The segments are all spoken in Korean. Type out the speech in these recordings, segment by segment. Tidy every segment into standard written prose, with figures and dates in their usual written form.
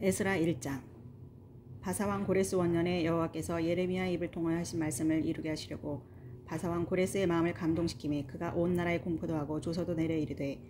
에스라 1장. 바사왕 고레스 원년에 여호와께서 예레미야의 입을 통하여 하신 말씀을 이루게 하시려고 바사왕 고레스의 마음을 감동시키매 그가 온 나라에 공포도 하고 조서도 내려 이르되,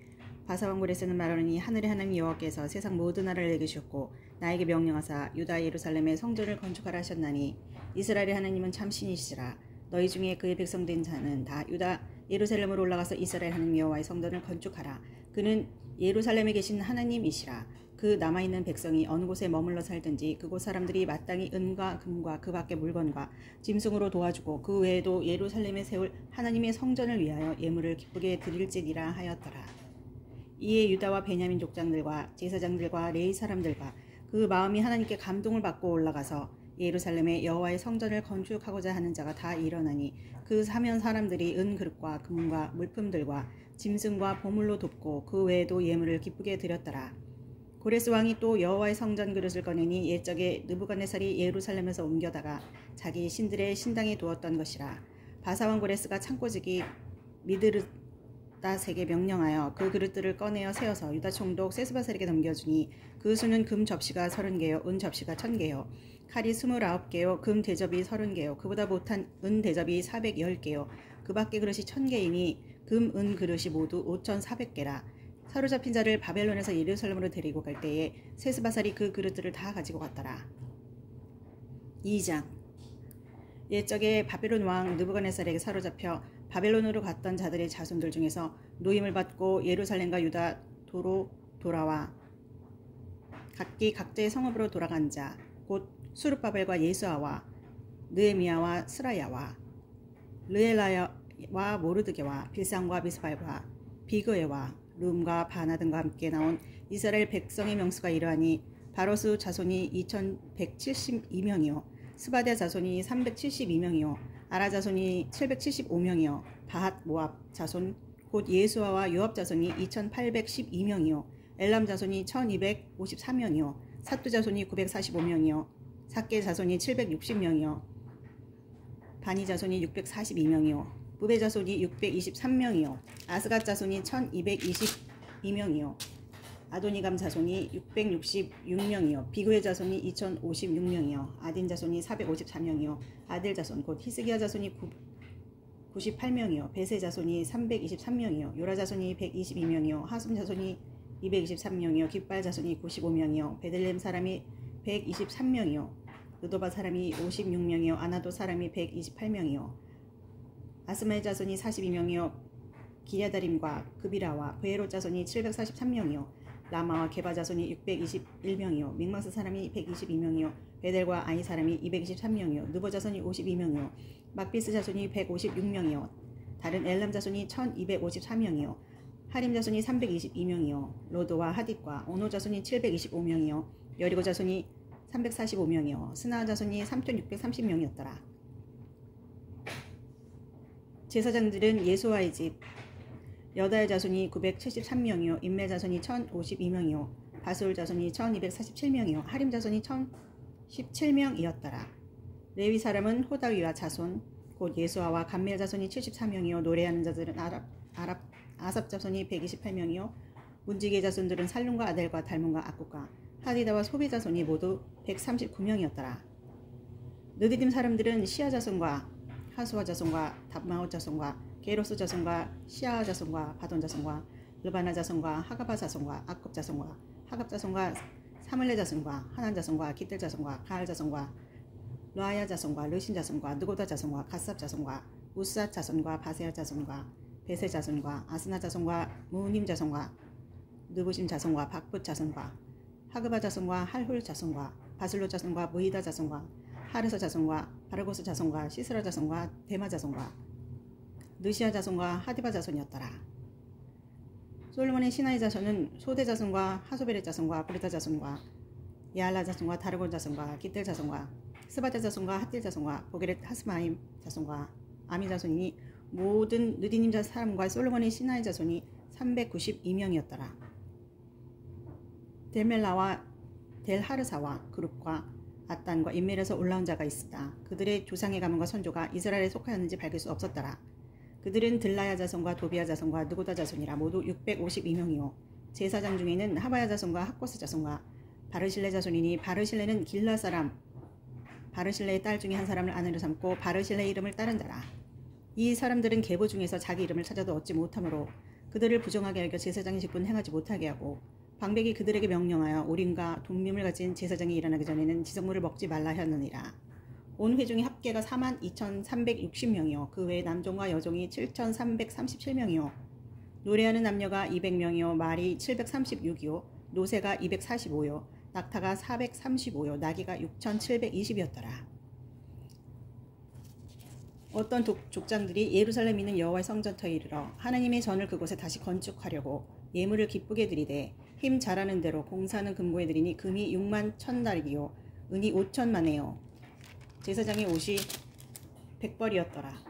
바사왕 고레스는 말하노니 하늘의 하나님 여호와께서 세상 모든 나라를 내게 주셨고 나에게 명령하사 유다 예루살렘의 성전을 건축하라 하셨나니, 이스라엘의 하나님은 참 신이시라. 너희 중에 그의 백성된 자는 다 유다 예루살렘으로 올라가서 이스라엘 하나님 여호와의 성전을 건축하라. 그는 예루살렘에 계신 하나님이시라. 그 남아있는 백성이 어느 곳에 머물러 살든지 그곳 사람들이 마땅히 은과 금과 그 밖의 물건과 짐승으로 도와주고 그 외에도 예루살렘에 세울 하나님의 성전을 위하여 예물을 기쁘게 드릴지니라 하였더라. 이에 유다와 베냐민 족장들과 제사장들과 레위 사람들과 그 마음이 하나님께 감동을 받고 올라가서 예루살렘에 여호와의 성전을 건축하고자 하는 자가 다 일어나니, 그 사면 사람들이 은 그릇과 금과 물품들과 짐승과 보물로 돕고 그 외에도 예물을 기쁘게 드렸더라. 고레스 왕이 또 여호와의 성전 그릇을 꺼내니 옛적에 느부갓네살이 예루살렘에서 옮겨다가 자기 신들의 신당에 두었던 것이라. 바사왕 고레스가 창고지기 미드르다색에 명령하여 그 그릇들을 꺼내어 세워서 유다 총독 세스바셀에게 넘겨주니, 그 수는 금 접시가 30개요 은 접시가 1000개요 칼이 29개요 금 대접이 30개요 그보다 못한 은 대접이 410개요 그 밖의 그릇이 1000개이니 금 은 그릇이 모두 5400개라. 사로잡힌 자를 바벨론에서 예루살렘으로 데리고 갈 때에 세스바살이 그 그릇들을 다 가지고 갔더라. 2장. 옛적에 바벨론 왕 느부갓네살에게 사로잡혀 바벨론으로 갔던 자들의 자손들 중에서 노임을 받고 예루살렘과 유다 도로 돌아와 각기 각자의 성읍으로 돌아간 자, 곧 수룹바벨과 예수아와 느헤미야와 스라야와 르엘라야와 모르드게와 빌상과 미스발과 비그에와 룸과 바나 등과 함께 나온 이스라엘 백성의 명수가 이러하니, 바로스 자손이 2172명이요 스바랴 자손이 372명이요 아라 자손이 775명이요 바핫 모압 자손 곧 예수아와 요압 자손이 2812명이요 엘람 자손이 1253명이요 사뚜 자손이 945명이요 삭게 자손이 760명이요 바니 자손이 642명이요 부베 자손이 623명이요 아스갓 자손이 1222명이요 아도니감 자손이 666명이요 비그의 자손이 2056명이요 아딘 자손이 454명이요 아델 자손 곧 히스기야 자손이 98명이요 베세 자손이 323명이요 요라 자손이 122명이요 하숨 자손이 223명이요 깃발 자손이 95명이요 베들레헴 사람이 123명이요 느도바 사람이 56명이요 아나도 사람이 128명이요 아스마의 자손이 42명이요 기야다림과 그비라와 베에롯 자손이 743명이요 라마와 게바 자손이 621명이요 믹마스 사람이 122명이요 베델과 아이 사람이 223명이요 느보 자손이 52명이요 막비스 자손이 156명이요 다른 엘람 자손이 1254명이요 하림 자손이 322명이요 로도와 하딧과 오노 자손이 725명이요 여리고 자손이 345명이요 스나 자손이 3630명이었더라. 제사장들은 예수아의 집 여다의 자손이 973명이요 임멜 자손이 1052명이요 바술 자손이 1247명이요 하림 자손이 1017명이었더라. 레위 사람은 호다위와 자손 곧 예수아와 감멜 자손이 74명이요 노래하는 자들은 아삽 자손이 128명이요 문지기의 자손들은 살룸과 아델과 달문과 악국과 하디다와 소비 자손이 모두 139명이었더라. 느디딤 사람들은 시아 자손과 하수아 자손과 답마옷 자손과 게로스 자손과 시아 자손과 바돈 자손과 르바나 자손과 하가바 자손과 아컵 자손과 하갑 자손과 사물레 자손과 하난 자손과 기들 자손과 가알 자손과 르아야 자손과 르신 자손과 느고다 자손과 갓삽 자손과 우스앗 자손과 바세아 자손과 베세 자손과 아스나 자손과 무님 자손과 느부심 자손과 박붓 자손과 하그바 자손과 할훌 자손과 바슬로 자손과 무히다 자손과 하르사 자손과 바르고스 자손과 시스라 자손과 데마 자손과 느시아 자손과 하디바 자손이었더라. 솔로몬의 신하의 자손은 소대 자손과 하소베레 자손과 브르다 자손과 야알라 자손과 다르곤 자손과 기텔 자손과 스바다 자손과 핫딜 자손과 보게렛 하스마임 자손과 아미 자손이니, 모든 느디님 사람과 솔로몬의 신하의 자손이 392명이었더라. 델멜라와 델하르사와 그룹과 아단과 인멜에서 올라온 자가 있으다. 그들의 조상의 가문과 선조가 이스라엘에 속하였는지 밝을 수 없었더라. 그들은 들라야 자손과 도비야 자손과 느고다 자손이라 모두 652명이요 제사장 중에는 하바야 자손과 학고스 자손과 바르실레 자손이니 바르실레는 길라 사람 바르실레의 딸 중에 한 사람을 아내로 삼고 바르실레의 이름을 따른 자라. 이 사람들은 계보 중에서 자기 이름을 찾아도 얻지 못하므로 그들을 부정하게 여겨 제사장의 직분을 행하지 못하게 하고 방백이 그들에게 명령하여 우림과 둠밈을 가진 제사장이 일어나기 전에는 지성물을 먹지 말라 하였느니라. 온 회중의 합계가 42,360명이요 그 외에 남종과 여종이 7,337명이요 노래하는 남녀가 200명이요 말이 736이요 노새가 245요 낙타가 435요 나귀가 6,720이었더라. 어떤 족장들이 예루살렘에 있는 여호와의 성전터에 이르러 하나님의 전을 그곳에 다시 건축하려고 예물을 기쁘게 드리되 힘 잘하는 대로 공사는 금고에 드리니 금이 6만 1,000달이요 은이 5천만에요 제사장의 옷이 100벌이었더라.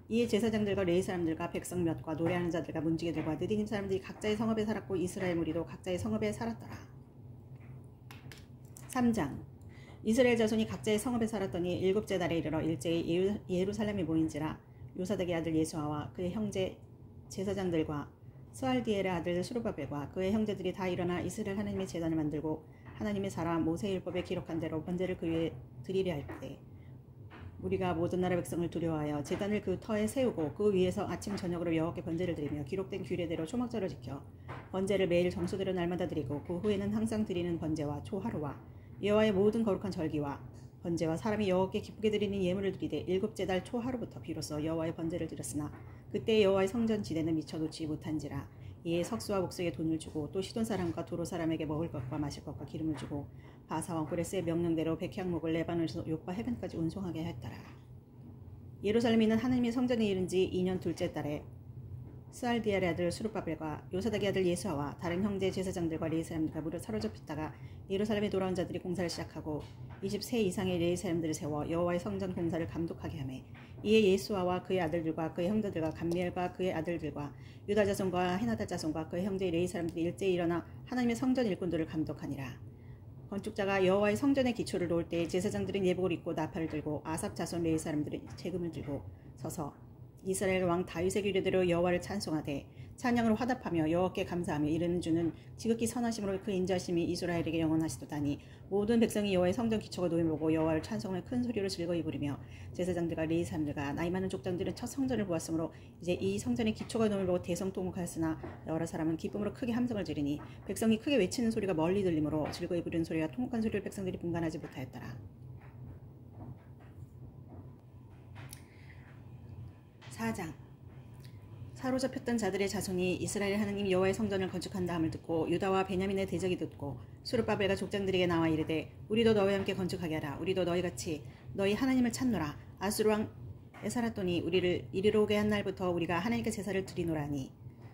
이에 제사장들과 레위 사람들과 백성 몇과 노래하는 자들과 문지기들과 느디님 사람들이 각자의 성읍에 살았고 이스라엘 무리도 각자의 성읍에 살았더라. 3장 이스라엘 자손이 각자의 성읍에 살았더니 일곱째 달에 이르러 일제히 예루살렘에 모인지라 요사닥의 아들 예수아와 그의 형제 제사장들과 스알디엘의 아들 수르바벨과 그의 형제들이 다 일어나 이스라엘 하나님의 제단을 만들고 하나님의 사람 모세율법에 기록한 대로 번제를 그 위에 드리려 할 때 우리가 모든 나라 백성을 두려워하여 제단을 그 터에 세우고 그 위에서 아침 저녁으로 여호와께 번제를 드리며 기록된 규례대로 초막절을 지켜 번제를 매일 정수대로 날마다 드리고 그 후에는 항상 드리는 번제와 초하루와 여호와의 모든 거룩한 절기와 번제와 사람이 여호와께 기쁘게 드리는 예물을 드리되 일곱째 달 초하루부터 비로소 여호와의 번제를 드렸으나 그때 여호와의 성전 지대는 미쳐놓지 못한지라. 이에 석수와 목석에 돈을 주고 또 시돈 사람과 도로 사람에게 먹을 것과 마실 것과 기름을 주고 바사 왕 고레스의 명령대로 백향목을 레바논에서 욥과 해변까지 운송하게 했더라. 예루살렘에 있는 하나님의 성전에 이른 지 2년 둘째 달에 스알디엘의 아들 수르바벨과 요사닥의 아들 예수아와 다른 형제 제사장들과 레위 사람들과 무려 사로잡혔다가 예루살렘에 돌아온 자들이 공사를 시작하고 20세 이상의 레위 사람들을 세워 여호와의 성전 공사를 감독하게 하매 이에 예수아와 그의 아들들과 그의 형제들과 감미엘과 그의 아들들과 유다 자손과 헤나다 자손과 그의 형제 레위 사람들이 일제히 일어나 하나님의 성전 일꾼들을 감독하니라. 건축자가 여호와의 성전의 기초를 놓을 때 제사장들은 예복을 입고 나팔을 들고 아삽 자손 레위 사람들은 재금을 들고 서서 이스라엘 왕 다윗의 규례대로 여호와를 찬송하되 찬양으로 화답하며 여호와께 감사하며 이르는 주는 지극히 선하심으로 그 인자심이 이스라엘에게 영원하시도다니 모든 백성이 여호와의 성전 기초가 놓임을 보고 여호와를 찬송하며 큰 소리로 즐거이 부르며 제사장들과 레위 사람들과 나이 많은 족장들은 첫 성전을 보았으므로 이제 이 성전의 기초가 놓임을 보고 대성통곡하였으나 여러 사람은 기쁨으로 크게 함성을 지르니 백성이 크게 외치는 소리가 멀리 들리므로 즐거이 부르는 소리와 통곡한 소리를 백성들이 분간하지 못하였더라. 4장 사로잡혔던 자들의 자손이 이스라엘 하나님 여호와의 성전을 건축한다 함을 듣고 유다와 베냐민의 대적이 듣고 수르바벨과 족장들에게 나와 이르되 우리도 너희와 함께 건축하게 하라. 우리도 너희같이 너희 하나님을 찾노라. 아수르 왕 에사라돈이 우리를 이리로 오게 한 날부터 우리가 하나님께 제사를 드리노라니.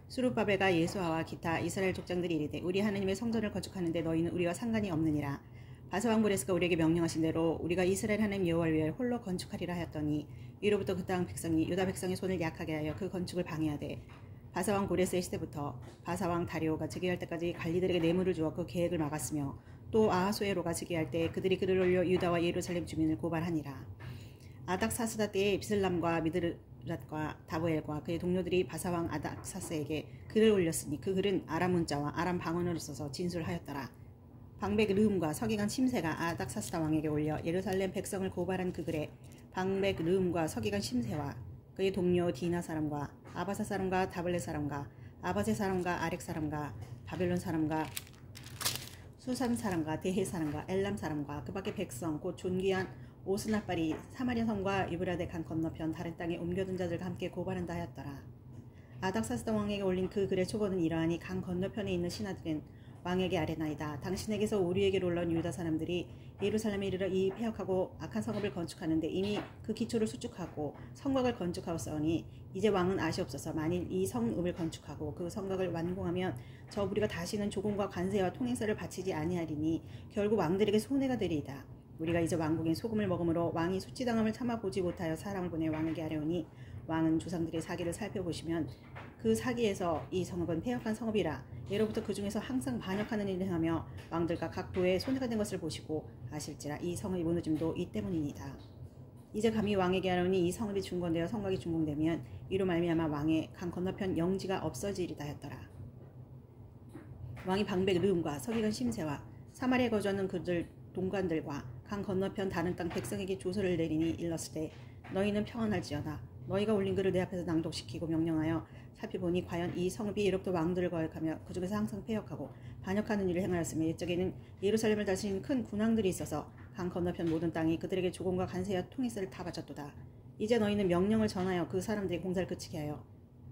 수르바벨과 예수아와 기타 이스라엘 족장들이 이르되 우리 하나님의 성전을 건축하는데 너희는 우리와 상관이 없느니라. 바사 왕 고레스가 우리에게 명령하신 대로 우리가 이스라엘 하나님 여호와를 위하여 홀로 건축하리라 하였더니 이로부터 그 땅 백성이 유다 백성의 손을 약하게 하여 그 건축을 방해하되 바사 왕 고레스의 시대부터 바사 왕 다리오가 즉위할 때까지 관리들에게 뇌물을 주어 그 계획을 막았으며 또 아하수에로가 즉위할 때 그들이 글을 올려 유다와 예루살렘 주민을 고발하니라. 아닥사스다 때에 비슬람과 미드рат과 다보엘과 그의 동료들이 바사 왕 아닥사스에게 글을 올렸으니 그 글은 아람 문자와 아람 방언을 써서 진술하였더라. 방백 르음과 서기관 심세가 아닥사스다 왕에게 올려 예루살렘 백성을 고발한 그 글에 방백 르음과 서기관 심세와 그의 동료 디나 사람과 아바사 사람과 다블레 사람과 아바세 사람과 아렉 사람과 바벨론 사람과 수산 사람과 데헬 사람과 엘람 사람과 그 밖의 백성 곧 존귀한 오스나빨이 사마리아 성과 유브라데 강 건너편 다른 땅에 옮겨둔 자들과 함께 고발한다 하였더라. 아닥사스다 왕에게 올린 그 글의 초본은 이러하니 강 건너편에 있는 신하들은 왕에게 아뢰나이다. 당신에게서 우리에게로 올라온 유다 사람들이 예루살렘에 이르러 이 폐역하고 악한 성읍을 건축하는데 이미 그 기초를 수축하고 성곽을 건축하였사오니 이제 왕은 아시옵소서. 만일 이 성읍을 건축하고 그 성곽을 완공하면 저 우리가 다시는 조공과 관세와 통행세를 바치지 아니하리니 결국 왕들에게 손해가 되리이다. 우리가 이제 왕궁의 소금을 먹음으로 왕이 수치당함을 참아보지 못하여 사람을 보내 왕에게 아뢰오니 왕은 조상들의 사기를 살펴보시면 그 사기에서 이 성읍은 폐역한 성읍이라 예로부터 그 중에서 항상 반역하는 일을 행하며 왕들과 각 도에 손해가 된 것을 보시고 아실지라 이 성의 무너짐도 이 때문이니이다. 이제 감히 왕에게 하노니 이 성읍이 중건되어 성곽이 준공되면 이로 말미암아 왕의 강 건너편 영지가 없어지리다 했더라. 왕이 방백 르음과 서기관 심세와 사마리아에 거주하는 그들 동관들과 강 건너편 다른 땅 백성에게 조서를 내리니 일렀을 때 너희는 평안할지어다. 너희가 올린 글을 내 앞에서 낭독시키고 명령하여 살펴보니 과연 이 성읍이 이로부터 왕들을 거역하며 그 중에서 항상 패역하고 반역하는 일을 행하였으며 옛적에는 예루살렘을 다스리는 큰 군왕들이 있어서 강 건너편 모든 땅이 그들에게 조공과 간세와 통일세를 다 바쳤도다. 이제 너희는 명령을 전하여 그 사람들의 공사를 그치게 하여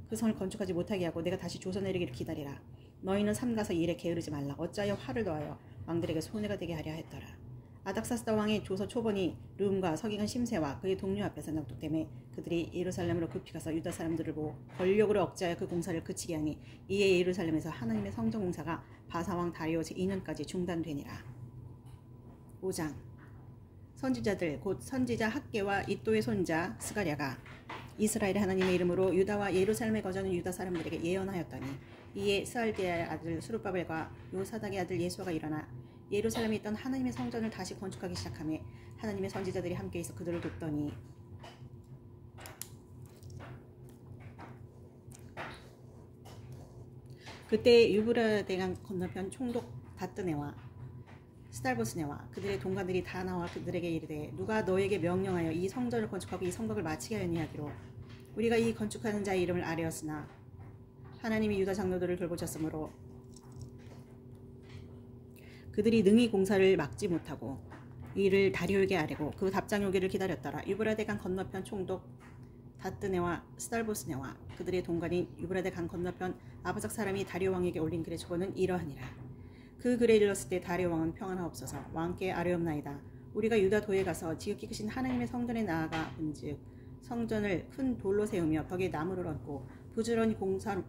그 성을 건축하지 못하게 하고 내가 다시 조서 내리기를 기다리라. 너희는 삼가서 일에 게으르지 말라. 어찌하여 화를 더하여 왕들에게 손해가 되게 하려 했더라. 아닥사스다 왕의 조서 초본이 르움과 서기관 심세와 그의 동료 앞에서 낭독되매 그들이 예루살렘으로 급히 가서 유다 사람들을 보고 권력으로 억제하여 그 공사를 그치게 하니 이에 예루살렘에서 하나님의 성전 공사가 바사왕 다리오 제2년까지 중단되니라. 5장. 선지자들 곧 선지자 학개와 이또의 손자 스가랴가 이스라엘의 하나님의 이름으로 유다와 예루살렘에 거주하는 유다 사람들에게 예언하였더니 이에 스알디아의 아들 스룹바벨과 요사닥의 아들 예수아가 일어나 예루살렘에 있던 하나님의 성전을 다시 건축하기 시작하며 하나님의 선지자들이 함께 있어 그들을 돕더니 그때 유브라데강 건너편 총독 다뜨네와 스달보스네와 그들의 동관들이 다 나와 그들에게 이르되 누가 너에게 명령하여 이 성전을 건축하고 이 성곽을 마치게 하였니 하기로 우리가 이 건축하는 자의 이름을 아뢰었으나 하나님이 유다 장로들을 돌보셨으므로 그들이 능히 공사를 막지 못하고 이를 다리오에게 아뢰고 그 답장이 오기를 기다렸더라. 유브라데강 건너편 총독 다뜨네와 스달보스네와 그들의 동관인 유브라데 강 건너편 아바삭 사람이 다리오 왕에게 올린 글의 초본은 이러하니라. 그 글에 이르렀을 때 다리오 왕은 평안하옵소서. 왕께 아뢰옵나이다. 우리가 유다 도에 가서 지극히 크신 하나님의 성전에 나아가 본즉 성전을 큰 돌로 세우며 벽에 나무를 얹고 부지런히 공사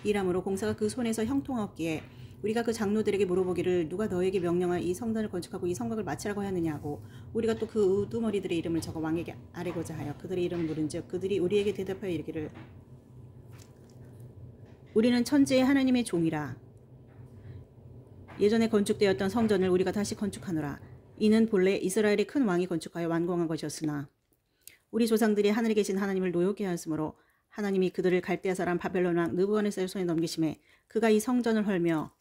이람으로 공사가 그 손에서 형통하옵기에 우리가 그 장로들에게 물어보기를 누가 너에게 명령한 이 성전을 건축하고 이 성곽을 마치라고 하였느냐 하고 우리가 또 그 우두머리들의 이름을 적어 왕에게 아뢰고자 하여 그들의 이름을 물은즉 그들이 우리에게 대답하여 이르기를 우리는 천지의 하나님의 종이라. 예전에 건축되었던 성전을 우리가 다시 건축하노라. 이는 본래 이스라엘의 큰 왕이 건축하여 완공한 것이었으나 우리 조상들이 하늘에 계신 하나님을 노엽게 하였으므로 하나님이 그들을 갈대아 사람 바벨론 왕 느부갓네살 손에 넘기심에 그가 이 성전을 헐며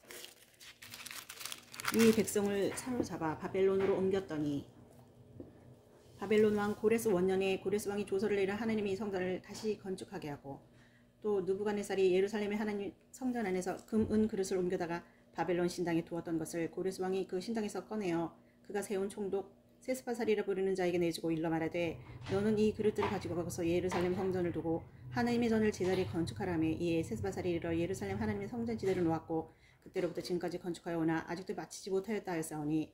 이 백성을 사로잡아 바벨론으로 옮겼더니 바벨론 왕 고레스 원년에 고레스 왕이 조서를 내려 하나님이 이 성전을 다시 건축하게 하고 또 느부갓네살이 예루살렘의 하나님 성전 안에서 금, 은 그릇을 옮겨다가 바벨론 신당에 두었던 것을 고레스 왕이 그 신당에서 꺼내어 그가 세운 총독 세스바살이라 부르는 자에게 내주고 일러 말하되 너는 이 그릇들을 가지고 가서 예루살렘 성전을 두고 하나님의 전을 제자리에 건축하라며 이에 세스바살이 이르러 예루살렘 하나님의 성전 지대를 놓았고 그때로부터 지금까지 건축하여 오나 아직도 마치지 못하였다 하였사오니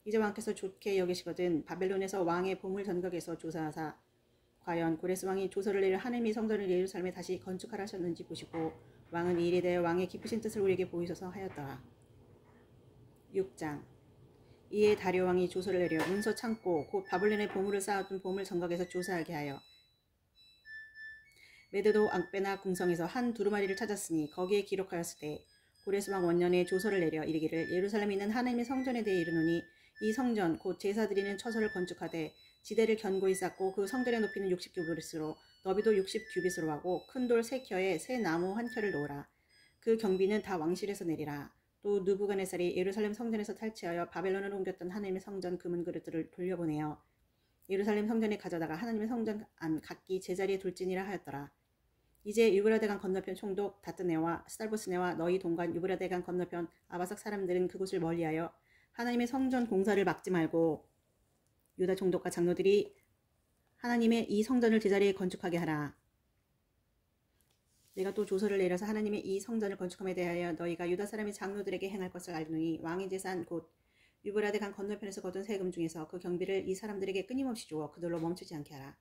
이제 왕께서 좋게 여기시거든 바벨론에서 왕의 보물 전각에서 조사하사 과연 고레스 왕이 조서를 내려 하나님의 성전을 예루살렘에 다시 건축하라 하셨는지 보시고 왕은 이 일에 대해 왕의 깊으신 뜻을 우리에게 보이소서 하였더라. 6장. 이에 다리오 왕이 조서를 내려 문서 창고 곧 바벨론의 보물을 쌓아둔 보물 전각에서 조사하게 하여 메드도 앙베나 궁성에서 한 두루마리를 찾았으니 거기에 기록하였을 때 고레스 왕 원년에 조서를 내려 이르기를 예루살렘에 있는 하나님의 성전에 대해 이르노니 이 성전 곧 제사 드리는 처소를 건축하되 지대를 견고히 쌓고 그 성전의 높이는 60규빗으로 너비도 60규빗으로 하고 큰 돌 3켜에 새 나무 1켜를 놓으라. 그 경비는 다 왕실에서 내리라. 또 느부갓네살이 예루살렘 성전에서 탈취하여 바벨론으로 옮겼던 하나님의 성전 금은 그릇들을 돌려보내어 예루살렘 성전에 가져다가 하나님의 성전 안 각기 제자리에 둘지니라 하였더라. 이제 유브라데강 건너편 총독 다뜨네와 스달보스네와 너희 동관 유브라데강 건너편 아바삭 사람들은 그곳을 멀리하여 하나님의 성전 공사를 막지 말고 유다 총독과 장로들이 하나님의 이 성전을 제자리에 건축하게 하라. 내가 또 조서를 내려서 하나님의 이 성전을 건축함에 대하여 너희가 유다 사람의 장로들에게 행할 것을 알노니 왕의 재산 곧 유브라데 강 건너편에서 거둔 세금 중에서 그 경비를 이 사람들에게 끊임없이 주어 그들로 멈추지 않게 하라.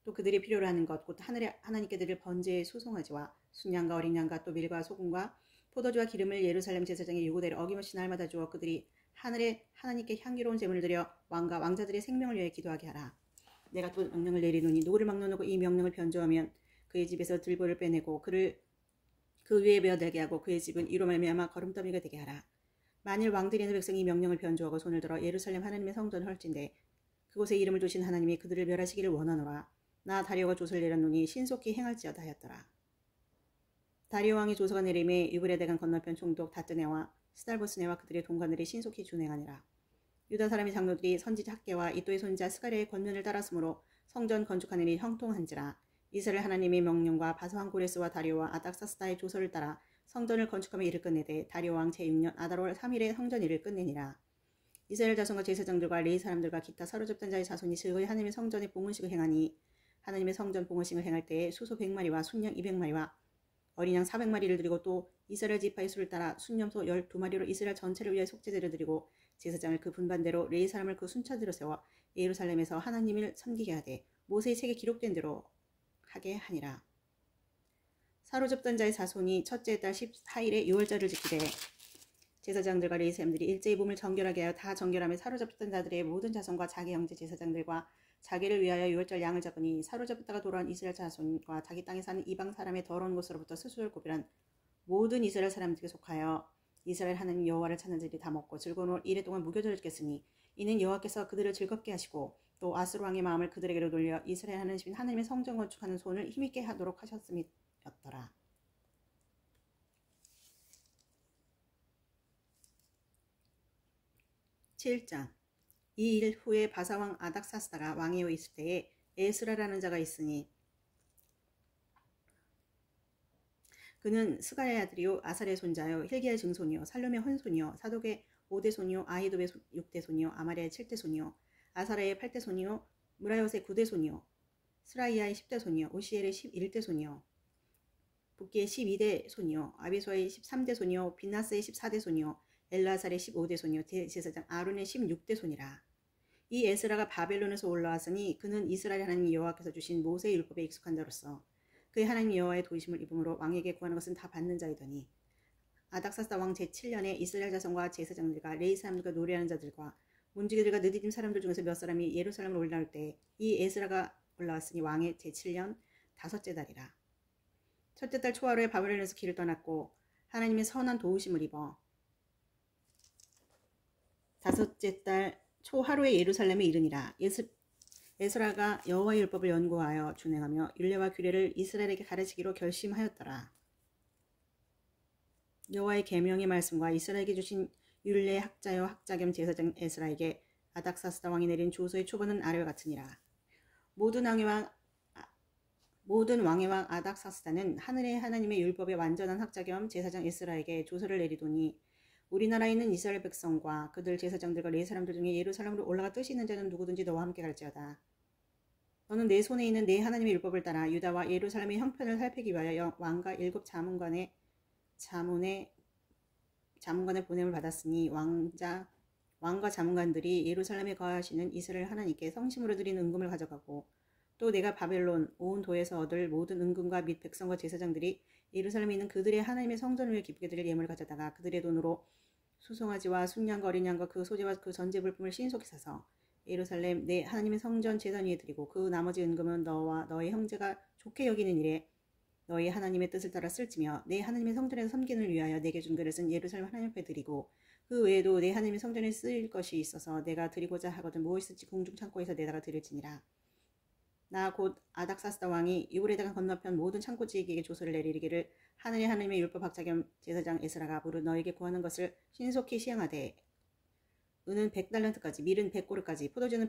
또 그들이 필요로 하는 것 곧 하늘의 하나님께 드릴 번제의 수송아지와 순양과 어린 양과 또 밀과 소금과 포도주와 기름을 예루살렘 제사장의 요구대로 어김없이 날마다 주어 그들이 하늘의 하나님께 향기로운 제물을 드려 왕과 왕자들의 생명을 위해 기도하게 하라. 내가 또 명령을 내리노니 누구를 막론하고 이 명령을 변조하면 그의 집에서 들보를 빼내고 그를 그 위에 베어들게 하고 그의 집은 이로 말미암아 거름더미가 되게 하라. 만일 왕들이나 백성이 이 명령을 변조하고 손을 들어 예루살렘 하나님의 성전을 헐진대 그곳에 이름을 두신 하나님이 그들을 멸하시기를 원하노라. 나 다리오가 조서를 내렸노니 신속히 행할지어다 하였더라. 다리오 왕의 조서가 내림에 유브레데강 건너편 총독 다뜨네와 스달보스네와 그들의 동관들이 신속히 준행하니라. 유다 사람의 장로들이 선지자 학계와 이또의 손자 스가랴의 권면을 따랐으므로 성전 건축하는 일이 형통한지라. 이스라엘 하나님의 명령과 바사왕 고레스와 다리오와 아닥사스다의 조서를 따라 성전을 건축하며 일을 끝내되 다리오 왕 제6년 아달월 3일에 성전 일을 끝내니라. 이스라엘 자손과 제사장들과 레위 사람들과 기타 사로잡던 자의 자손이 즐거이 하나님의 성전에 봉헌식을 행하니 하나님의 성전 봉헌식을 행할 때에 수소 100마리와 순양 200마리와 어린 양 400마리를 드리고 또 이스라엘 지파의 수를 따라 순염소 12마리로 이스라엘 전체를 위하여 속죄제를 드리고 제사장을 그 분반대로 레위 사람을 그 순차대로 세워 예루살렘에서 하나님을 섬기게 하되 모세의 책에 기록된 대로 하게 하니라. 사로잡던 자의 자손이 첫째 달 14일에 6월절을 지키되 제사장들과 레위 사람들이 일제히 몸을 정결하게 하여 다 정결하며 사로잡던 자들의 모든 자손과 자기 형제 제사장들과 자기를 위하여 6월절 양을 잡으니 사로잡았다가 돌아온 이스라엘 자손과 자기 땅에 사는 이방 사람의 더러운 곳으로부터 스스로를 구별한 모든 이스라엘 사람들에게 속하여 이스라엘 하나님 여호와를 찾는 자들이 다 먹고 즐거운 1회 동안 무교절을 지켰으니 이는 여호와께서 그들을 즐겁게 하시고 또 아수르 왕의 마음을 그들에게로 돌려 이스라엘 하나님의 성전 건축하는 손을 힘있게 하도록 하셨음이었더라. 7장. 이 일 후에 바사왕 아닥사스다가 왕위에 있을 때에 에스라라는 자가 있으니 그는 스가랴의 아들이요 아살의 손자요 힐기야의 증손이요 살룸의 헌손이요 사독의 5대 손이요 아히도의 6대 손이요 아마리아의 7대 손이요 아사라의 8대 손이요 무라요스의 9대 손이요 스라이아의 10대 손이요 오시엘의 11대 손이요 북기의 12대 손이요 아비소의 13대 손이요 빈나스의 14대 손이요 엘라살의 15대 손이요 제사장 아론의 16대 손이라. 이 에스라가 바벨론에서 올라왔으니 그는 이스라엘 하나님 여호와께서 주신 모세의 율법에 익숙한 자로서 그의 하나님 여호와의 도우심을 입음으로 왕에게 구하는 것은 다 받는 자이더니 아닥사스다 왕 제7년에 이스라엘 자손과 제사장들과 레위 사람들과 노래하는 자들과 문지기들과 느디딤 사람들 중에서 몇 사람이 예루살렘으로 올라올 때 이 에스라가 올라왔으니 왕의 제7년 5째 달이라. 첫째 달 초하루에 바벨론에서 길을 떠났고 하나님의 선한 도우심을 입어 5째 달 초하루에 예루살렘에 이르니라. 에스라가 여호와의 율법을 연구하여 준행하며 율례와 규례를 이스라엘에게 가르치기로 결심하였더라. 여호와의 계명의 말씀과 이스라엘에게 주신 율례 학자요 학자 겸 제사장 에스라에게 아닥사스다 왕이 내린 조서의 초본은 아래와 같으니라. 모든 왕의 왕 아닥사스다는 하늘의 하나님의 율법의 완전한 학자 겸 제사장 에스라에게 조서를 내리더니 우리나라에 있는 이스라엘 백성과 그들 제사장들과 레위 사람들 중에 예루살렘으로 올라가 뜻이 있는 자는 누구든지 너와 함께 갈지어다. 너는 내 손에 있는 내 하나님의 율법을 따라 유다와 예루살렘의 형편을 살피기 위하여 왕과 7 자문관의 보냄을 받았으니 왕과 자문관들이 예루살렘에 거하시는 이스라엘 하나님께 성심으로 드린 은금을 가져가고 또 내가 바벨론 온 도에서 얻을 모든 은금과 및 백성과 제사장들이 예루살렘에 있는 그들의 하나님의 성전을 위해 기쁘게 드릴 예물을 가져다가 그들의 돈으로 수송아지와 순양과 어린 양과 그 소재와 그 전제 물품을 신속히 사서 예루살렘 내 하나님의 성전 제단 위에 드리고 그 나머지 은금은 너와 너의 형제가 좋게 여기는 일에 너희 하나님의 뜻을 따라 쓸지며 내 하나님의 성전에서 섬기는 위하여 내게 준 그릇은 예루살렘 하나님 앞에 드리고 그 외에도 내 하나님의 성전에 쓰일 것이 있어서 내가 드리고자 하거든 무엇이 있을지 궁중 창고에서 내다가 드릴지니라. 나 곧 아닥사스다 왕이 유브레데강 건너편 모든 창고지에게 조서를 내리기를 하늘의 하나님의 율법 학자 겸 제사장 에스라가 무릇 너에게 구하는 것을 신속히 시행하되 은은 100달란트까지 밀은 100고르까지 포도주는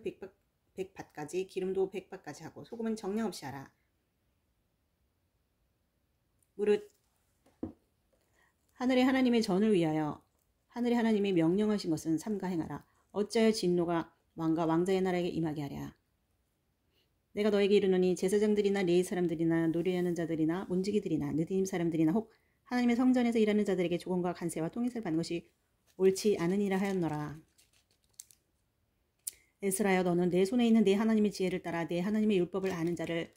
100밭까지 기름도 100밭까지 하고 소금은 정량 없이 하라. 무릇 하늘의 하나님의 전을 위하여 하늘의 하나님이 명령하신 것은 삼가 행하라. 어찌하여 진노가 왕과 왕자의 나라에게 임하게 하랴. 내가 너에게 이르노니 제사장들이나 레위 사람들이나 노래하는 자들이나 문지기들이나 느디님 사람들이나 혹 하나님의 성전에서 일하는 자들에게 조공과 간세와 통일세를 받는 것이 옳지 않으니라 하였노라. 에스라여 너는 내 손에 있는 내 하나님의 지혜를 따라 내 하나님의 율법을 아는 자를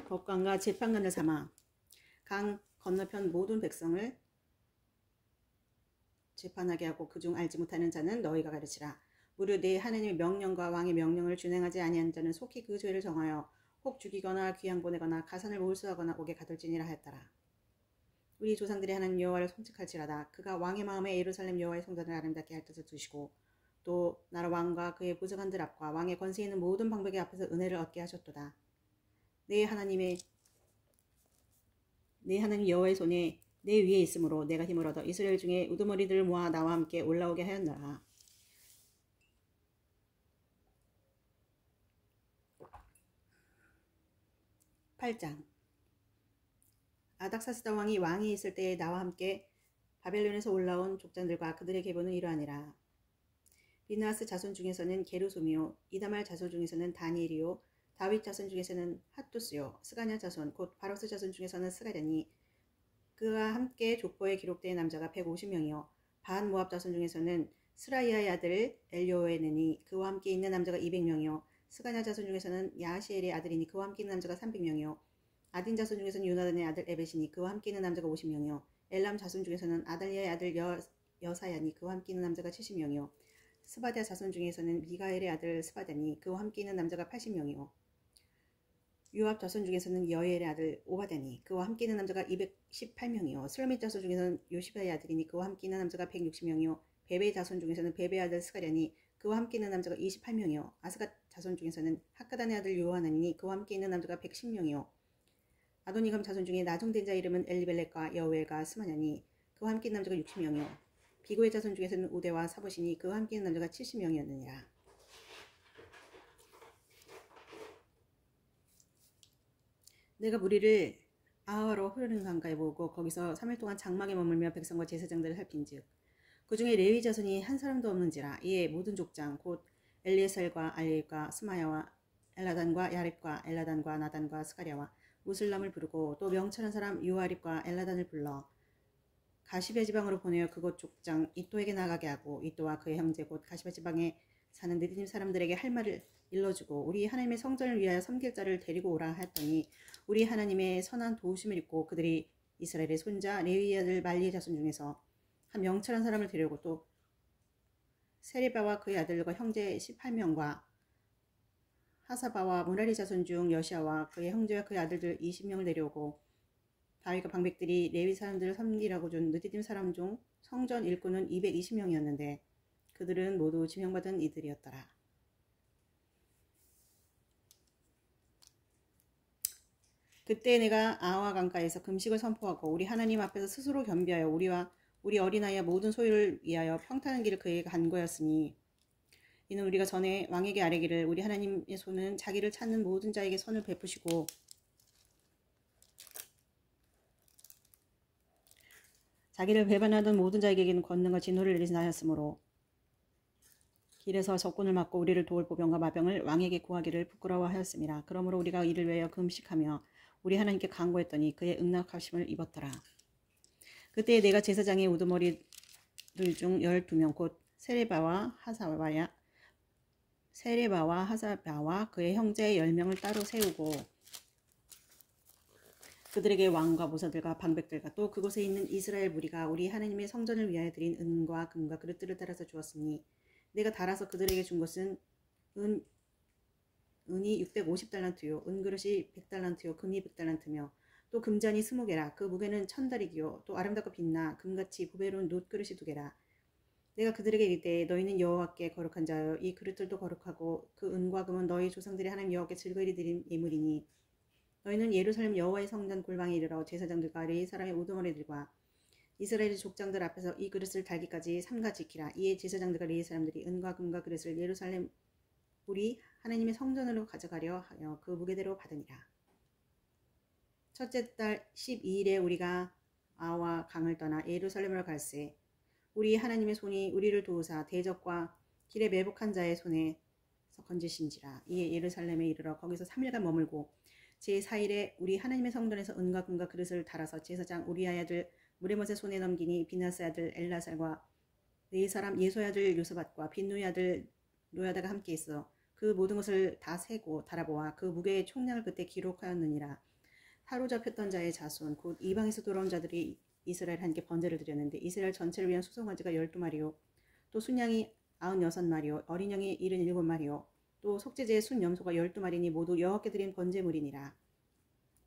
법관과 재판관을 삼아 강 건너편 모든 백성을 재판하게 하고 그중 알지 못하는 자는 너희가 가르치라. 무릇 내 하나님의 명령과 왕의 명령을 준행하지 아니한 자는 속히 그 죄를 정하여 혹 죽이거나 귀양 보내거나 가산을 몰수하거나 옥에 가둘지니라 하였더라. 우리 조상들의 하나님 여호와를 섬측할지라다. 그가 왕의 마음에 예루살렘 여호와의 성전을 아름답게 할 뜻을 두시고 또 나라 왕과 그의 보좌관들 앞과 왕의 권세 있는 모든 방백의 앞에서 은혜를 얻게 하셨도다. 내 하나님 여호와의 손에 내 위에 있으므로 내가 힘을 얻어 이스라엘 중에 우두머리들을 모아 나와 함께 올라오게 하였노라. 8장. 아닥사스다 왕이 있을 때에 나와 함께 바벨론에서 올라온 족장들과 그들의 계보는 이러하니라. 비느하스 자손 중에서는 게르솜이요, 이다말 자손 중에서는 다니엘이요, 다윗 자손 중에서는 핫두스요, 스가냐 자손 곧 바럭스 자손 중에서는 스가랴니, 그와 함께 족보에 기록된 남자가 150명이요 반 모압 자손 중에서는 스라이아의 아들 엘요에느니 그와 함께 있는 남자가 200명이요 스가냐 자손 중에서는 야시엘의 아들이니 그와 함께 있는 남자가 300명이요 아딘 자손 중에서는 요나단의 아들 에벳이니 그와 함께 있는 남자가 50명이요 엘람 자손 중에서는 아달리아의 아들 여사야니 그와 함께 있는 남자가 70명이요 스바랴 자손 중에서는 미가엘의 아들 스바랴니 그와 함께 있는 남자가 80명이요 요압 자손 중에서는 여엘의 아들 오바데니 그와 함께 있는 남자가 218명이요 슬로밋 자손 중에서는 요시바의 아들이니 그와 함께 있는 남자가 160명이요 베베 자손 중에서는 베베의 아들 스가랴니 그와 함께 있는 남자가 28명이요 아스갓 자손 중에서는 학가단의 아들 요하나니 그와 함께 있는 남자가 110명이요 아도니감 자손 중에 나중된 자 이름은 엘리벨렉과 여우엘과 스마냐니 그와 함께 있는 남자가 60명이요 비고의 자손 중에서는 우데와 사보시니 그와 함께 있는 남자가 70명이었느니라. 내가 무리를 아하로 흐르는 강가에 모으고 거기서 3일 동안 장막에 머물며 백성과 제사장들을 살핀즉 그 중에 레위 자손이 한 사람도 없는지라. 이에 모든 족장 곧 엘리에셀과 알리엘과 스마야와 엘라단과 야립과 엘라단과 나단과 스가랴와 무슬람을 부르고 또 명철한 사람 요아립과 엘라단을 불러 가시베 지방으로 보내어 그곳 족장 이또에게 나가게 하고 이또와 그의 형제 곧 가시베 지방에 사는 느디님 사람들에게 할 말을 일러주고 우리 하나님의 성전을 위하여 섬길 자를 데리고 오라 하였더니 우리 하나님의 선한 도우심을 입고 그들이 이스라엘의 손자 레위 아들 말리의 자손 중에서 한 명철한 사람을 데려오고 또 세레바와 그의 아들과 형제 18명과 하사바와 무라리 자손 중 여시아와 그의 형제와 그의 아들들 20명을 데려오고 다윗과 방백들이 레위 사람들을 섬기라고 준 느디딤 사람 중 성전 일꾼은 220명이었는데 그들은 모두 지명받은 이들이었더라. 그때 내가 아와 강가에서 금식을 선포하고 우리 하나님 앞에서 스스로 겸비하여 우리와 우리 어린아이와 모든 소유를 위하여 평탄한 길을 그에게 간구하였으니 이는 우리가 전에 왕에게 아뢰기를 우리 하나님의 손은 자기를 찾는 모든 자에게 선을 베푸시고 자기를 배반하던 모든 자에게는 권능과 진노를 내리신 하였으므로 길에서 적군을 막고 우리를 도울 보병과 마병을 왕에게 구하기를 부끄러워하였습니다. 그러므로 우리가 이를 위하여 금식하며 우리 하나님께 간구했더니 그의 응답하심을 입었더라. 그때 내가 제사장의 우두머리들 중 12명 곧 세레바와 하사바와 그의 형제 10명을 따로 세우고 그들에게 왕과 모사들과 방백들과 또 그곳에 있는 이스라엘 무리가 우리 하나님의 성전을 위하여 드린 은과 금과 그릇들을 따라서 주었으니 내가 달아서 그들에게 준 것은 은이 650달란트요 은그릇이 100달란트요 금이 100달란트며 또 금잔이 20개라 그 무게는 1000다리기요 또 아름답고 빛나 금같이 보배로운 놋그릇이 2개라 내가 그들에게 이르되 너희는 여호와께 거룩한 자여 이 그릇들도 거룩하고 그 은과 금은 너희 조상들이 하나님 여호와께 즐거이 드린 예물이니 너희는 예루살렘 여호와의 성전 골방에 이르러 제사장들과 레위 사람의 우두머리들과 이스라엘 족장들 앞에서 이 그릇을 달기까지 삼가 지키라. 이에 제사장들과 레위 사람들이 은과 금과 그릇을 예루살렘 우리 하나님의 성전으로 가져가려 하여 그 무게대로 받으니라. 첫째 달 12일에 우리가 아와 강을 떠나 예루살렘으로 갈새 우리 하나님의 손이 우리를 도우사 대적과 길에 매복한 자의 손에서 건지신지라. 이에 예루살렘에 이르러 거기서 3일간 머물고 제4일에 우리 하나님의 성전에서 은과 금과 그릇을 달아서 제사장 우리아의 아들 무레못의 손에 넘기니 비나스의 아들 엘라살과 네 사람 예소의 아들 요사밧과 빈누의 아들 노야다가 함께 있어 그 모든 것을 다 세고 달아보아 그 무게의 총량을 그때 기록하였느니라. 사로잡혔던 자의 자손 곧 이방에서 돌아온 자들이 이스라엘 하나님께 번제를 드렸는데 이스라엘 전체를 위한 수송아지가 12마리요 또 순양이 96마리요 어린 양이 77마리요 또 속죄제의 순염소가 12마리니 모두 여호와께 드린 번제물이니라.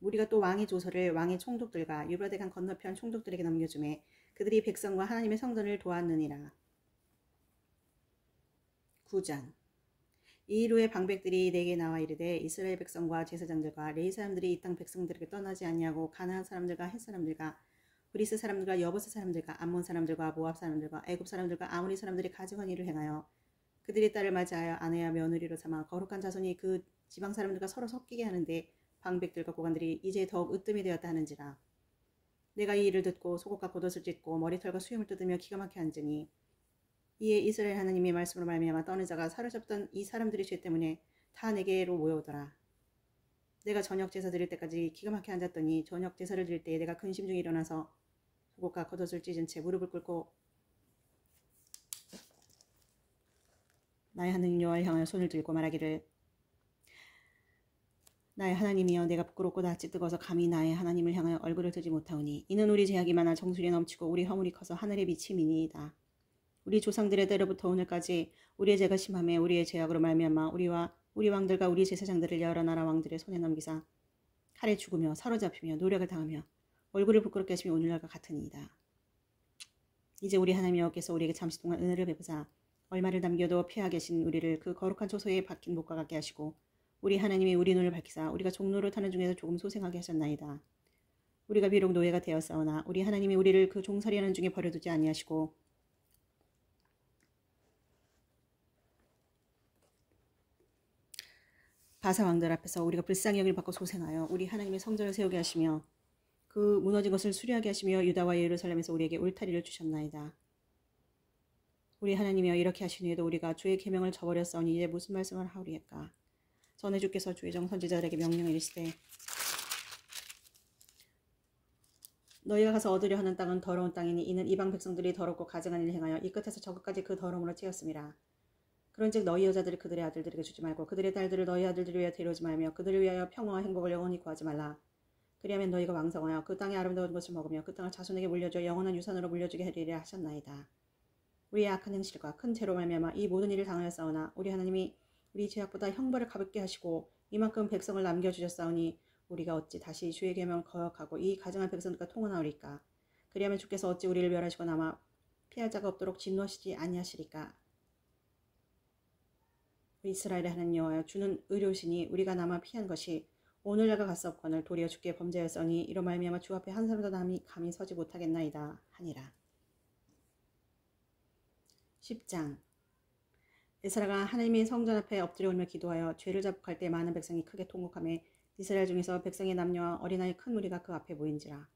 우리가 또 왕의 조서를 왕의 총독들과 유브라데강 건너편 총독들에게 넘겨주매 그들이 백성과 하나님의 성전을 도왔느니라. 9장. 이 이후에 방백들이 내게 나와 이르되 이스라엘 백성과 제사장들과 레위 사람들이 이 땅 백성들에게 떠나지 아니하고 가나안 사람들과 헷 사람들과 브리스 사람들과 여부스 사람들과 암몬 사람들과 모압 사람들과 애굽 사람들과 아모리 사람들이 가증한 일을 행하여 그들의 딸을 맞이하여 아내와 며느리로 삼아 거룩한 자손이 그 지방 사람들과 서로 섞이게 하는데 방백들과 고관들이 이제 더욱 으뜸이 되었다 하는지라. 내가 이 일을 듣고 속옷과 겉옷을 찢고 머리털과 수염을 뜯으며 기가 막혀 앉으니 이에 이스라엘 하나님의 말씀으로 말미암아 떠는 자가 사로잡던 이 사람들의 죄 때문에 다 내게로 모여오더라. 내가 저녁 제사 드릴 때까지 기가 막혀 앉았더니 저녁 제사를 드릴 때에 내가 근심 중에 일어나서 속옷과 겉옷을 찢은 채 무릎을 꿇고 나의 하나님 여호와를 향하여 손을 들고 말하기를 나의 하나님이여 내가 부끄럽고 낯이 뜨거워서 감히 나의 하나님을 향하여 얼굴을 들지 못하오니 이는 우리 죄악이 많아 정수리 넘치고 우리 허물이 커서 하늘에 비침이니이다. 우리 조상들의 때로부터 오늘까지 우리의 죄가 심하며 우리의 죄악으로 말미암아 우리와 우리 왕들과 우리 제사장들을 여러 나라 왕들의 손에 넘기사 칼에 죽으며 사로잡히며 노력을 당하며 얼굴을 부끄럽게 하시며 오늘날과 같으니이다. 이제 우리 하나님 여호와께서 우리에게 잠시 동안 은혜를 베푸사 얼마를 남겨도 피하 계신 우리를 그 거룩한 초소에 박힌 목과 같게 하시고 우리 하나님이 우리 눈을 밝히사 우리가 종로를 타는 중에서 조금 소생하게 하셨나이다. 우리가 비록 노예가 되었사오나 우리 하나님이 우리를 그 종살이하는 중에 버려두지 아니하시고 바사 왕들 앞에서 우리가 불쌍히 여김을 받고 소생하여 우리 하나님의 성전을 세우게 하시며 그 무너진 것을 수리하게 하시며 유다와 예루살렘에서 우리에게 울타리를 주셨나이다. 우리 하나님이여 이렇게 하신 후에도 우리가 주의 계명을 저버렸사오니 이제 무슨 말씀을 하오리까. 전에 주께서 주의 종 선지자들에게 명령을 이르시되 너희가 가서 얻으려 하는 땅은 더러운 땅이니 이는 이방 백성들이 더럽고 가증한 일을 행하여 이 끝에서 저 끝까지 그 더러움으로 채웠음이라. 그런즉 너희 여자들을 그들의 아들들에게 주지 말고 그들의 딸들을 너희 아들들을 위하여 데려오지 말며 그들을 위하여 평화와 행복을 영원히 구하지 말라. 그리하면 너희가 왕성하여 그 땅의 아름다운 것을 먹으며 그 땅을 자손에게 물려줘 영원한 유산으로 물려주게 하리라 하셨나이다. 우리의 악한 행실과 큰 죄로 말미암아 이 모든 일을 당하였사오나 우리 하나님이 우리 죄악보다 형벌을 가볍게 하시고 이만큼 백성을 남겨주셨사오니 우리가 어찌 다시 주의 계명을 거역하고 이 가증한 백성들과 통혼하오리까. 그리하면 주께서 어찌 우리를 멸하시고 남아 피할 자가 없도록 진노하시지 아니하시리까. 이스라엘의 하나님 여호와여 주는 의로우시니 우리가 남아 피한 것이 오늘날과 같사옵거늘 도리어 주께 범죄하였으니 이로 말미암아 주 앞에 한 사람도 남이 감히 서지 못하겠나이다 하니라. 10장. 에스라가 하나님의 성전 앞에 엎드려 울며 기도하여 죄를 자복할 때 많은 백성이 크게 통곡하며 이스라엘 중에서 백성의 남녀와 어린아이 큰 무리가 그 앞에 모인지라.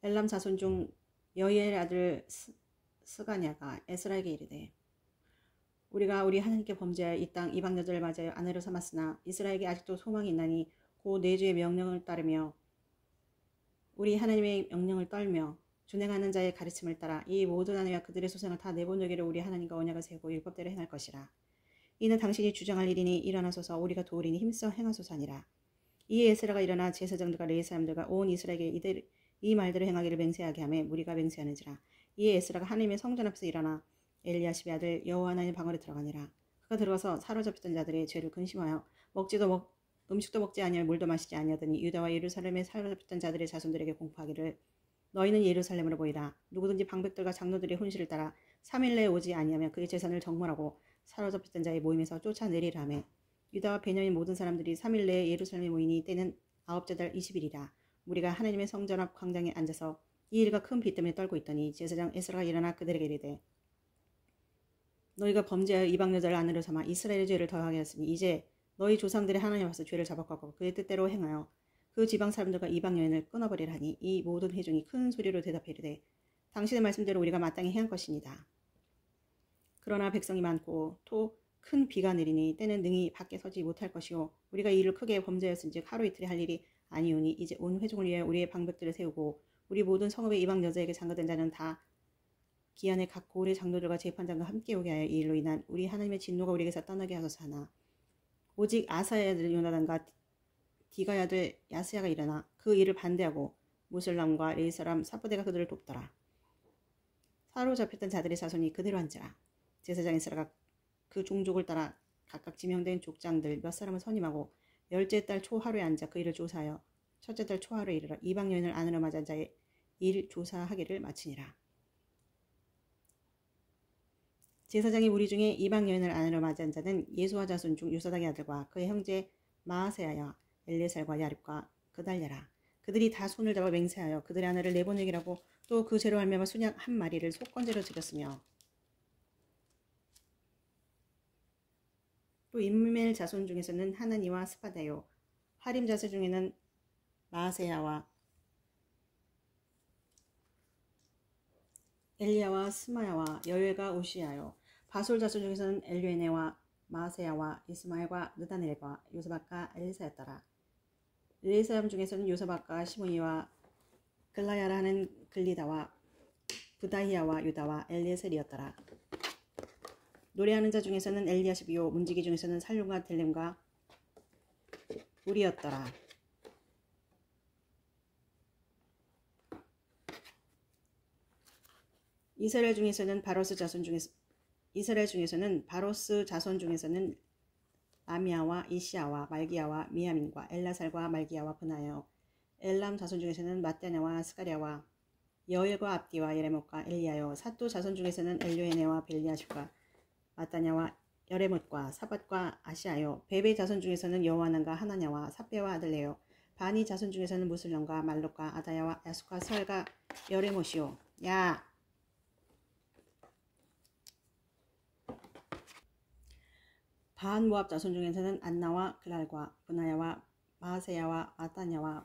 엘람 자손 중 여이엘의 아들 스가냐가 에스라에게 이르되 우리가 우리 하나님께 범죄하여 이 땅 이방 여자를 맞이하여 아내로 삼았으나 이스라엘에게 아직도 소망이 있나니 고 내 주의 명령을 따르며 우리 하나님의 명령을 떨며 준행하는 자의 가르침을 따라 이 모든 아내와 그들의 소생을 다 내보내기를 우리 하나님과 언약을 세우고 율법대로 행할 것이라. 이는 당신이 주장할 일이니 일어나소서 우리가 도우리니 힘써 행하소서 하니라. 이에 에스라가 일어나 제사장들과 레위 사람들과 온 이스라엘에게 이 말들을 행하기를 맹세하게 하며 무리가 맹세하는지라. 이에 에스라가 하나님의 성전 앞에서 일어나 엘리야십의 아들 여호와 하나님 방언에 들어가니라. 그가 들어가서 사로잡혔던 자들의 죄를 근심하여 음식도 먹지 아니하여 물도 마시지 아니하더니 유다와 예루살렘에 사로잡혔던 자들의 자손들에게 공포하기를 너희는 예루살렘으로 보이라. 누구든지 방백들과 장로들의 혼실을 따라 3일 내에 오지 아니하면 그의 재산을 정벌하고 사로잡혔던 자의 모임에서 쫓아내리라 하며 유다와 베냐민 모든 사람들이 3일 내에 예루살렘에 모이니 때는 아홉째 달 20일이라. 우리가 하나님의 성전 앞 광장에 앉아서 이 일과 큰 비 때문에 떨고 있더니 제사장 에스라가 일어나 그들에게 이르되 너희가 범죄하여 이방 여자를 아내로 삼아 이스라엘의 죄를 더하게 하였으니 이제 너희 조상들의 하나님 앞에서 죄를 자복하고 그의 뜻대로 행하여 그 지방 사람들과 이방 여인을 끊어버리라 하니 이 모든 회중이 큰 소리로 대답해 이르되 당신의 말씀대로 우리가 마땅히 행할 것입니다. 그러나 백성이 많고 또 큰 비가 내리니 때는 능히 밖에 서지 못할 것이요 우리가 이 일을 크게 범죄하였은즉 하루 이틀에 할 일이 아니오니 이제 온 회중을 위하여 우리의 방백들을 세우고 우리 모든 성읍의 이방 여자에게 장가된 자는 다 기한의 각 고을의 장로들과 재판장과 함께 오게 하여 이 일로 인한 우리 하나님의 진노가 우리에게서 떠나게 하소서 하나 오직 아사의 아들 요나단과 디가의 아들 야스야가 일어나 그 일을 반대하고 무슬람과 레위 사람 사부대가 그들을 돕더라. 사로잡혔던 자들의 자손이 그대로 앉으라. 제사장 에스라가 그 종족을 따라 각각 지명된 족장들 몇 사람을 선임하고 열째 달 초하루에 앉아 그 일을 조사하여 첫째 달 초하루에 이르러 이방 여인을 아내로 맞은 자의 일 조사하기를 마치니라. 제사장이 우리 중에 이방 여인을 아내로 맞이한 자는 예수와 자손 중 요사닥의 아들과 그의 형제 마아세야와 엘레살과 야립과 그달랴라. 그들이 다 손을 잡아 맹세하여 그들의 아내를 내보내기라고 또 그 죄로 말미암아 순양 한 마리를 속건제로 드렸으며 또 임멜 자손 중에서는 하나니와 스파다요 하림 자손 중에는 마아세야와 엘리야와 스마야와 여엘과 오시야요 바솔 자손 중에서는 엘류에네와 마아세야와 이스마엘과 느다넬과 요사박과 엘리사였더라. 르의 사람 중에서는 요사박과 시므이와 글라야라 하는 글리다와 부다히야와 유다와 엘리에셀이었더라. 노래하는 자 중에서는 엘리야십이요 문지기 중에서는 살룸과 델렘과 우리였더라. 이스라엘 중에서는 바로스 자손 중에서는 아미야와 이시야와 말기야와 미야민과 엘라살과 말기야와 분하여 엘람 자손 중에서는 마따냐와 스가랴와 여엘과 압디와 예레못과 엘리야요 사또 자손 중에서는 엘류에네와 벨리아십과 마따냐와 여레못과 사밧과 아시아요 베베 자손 중에서는 여호하난과 하나냐와 삽베와 아들레요 바니 자손 중에서는 무슬론과 말록과 아다야와 야숫과 스알과 여레못이요 야 바한 모압 자손 중에서는 안나와 그랄과 분하야와 마아세야와 마따냐와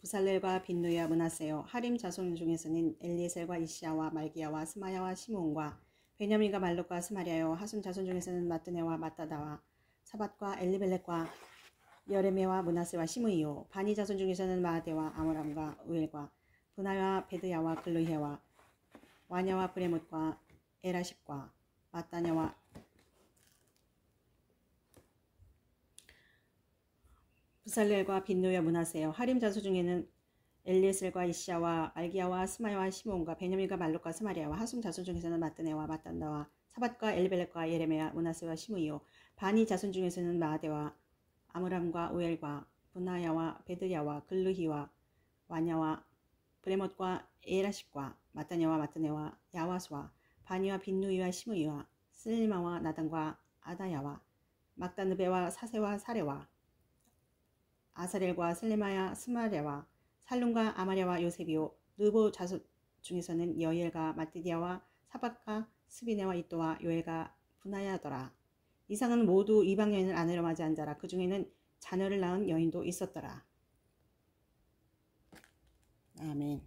부살렐과 빈누야 므낫세요 하림 자손 중에서는 엘리에셀과 이시야와 말기야와 스마야와 시므온과 베냐민과 말록과 스마리아요 하순 자손 중에서는 마뜨네와 마따다와 사밧과 엘리벨렉과 여레메와 므낫세와 시므이요 바니 자손 중에서는 마아데와 아므람과 우엘과 분하야와 베드야와 글루히야와 와냐와 브레못과 에라십과 마따냐와 부살렐과 빈누야 므낫세요 하림 자손 중에는 엘리에셀과 이시야와 말기야와 스마야와 시므온과 베냐민과 말록과 스마리아와 하순 자손 중에서는 마뜨네와 마딴다와 사밧과 엘리벨렉과 예레메야 므낫세와 시므이요 바니 자손 중에서는 마아데와 아므람과 우엘과 분하야와 베드야와 글루히와 와냐와 브레못과 에라십과 마따냐와 마뜨네와 야와스와 바니와 빈누이와 시므이와 슬리마와 나단과 아다야와 막다느베와 사세와 사레와 아사렐과 슬레마야 스마랴와 살룸과 아마랴와 요셉이요 느보 자손 중에서는 여엘과 마띠디아와 사밧과 스비네와 이또와 요엘과 분하야더라. 이상은 모두 이방 여인을 아내로 맞이한 자라. 그 중에는 자녀를 낳은 여인도 있었더라. 아멘.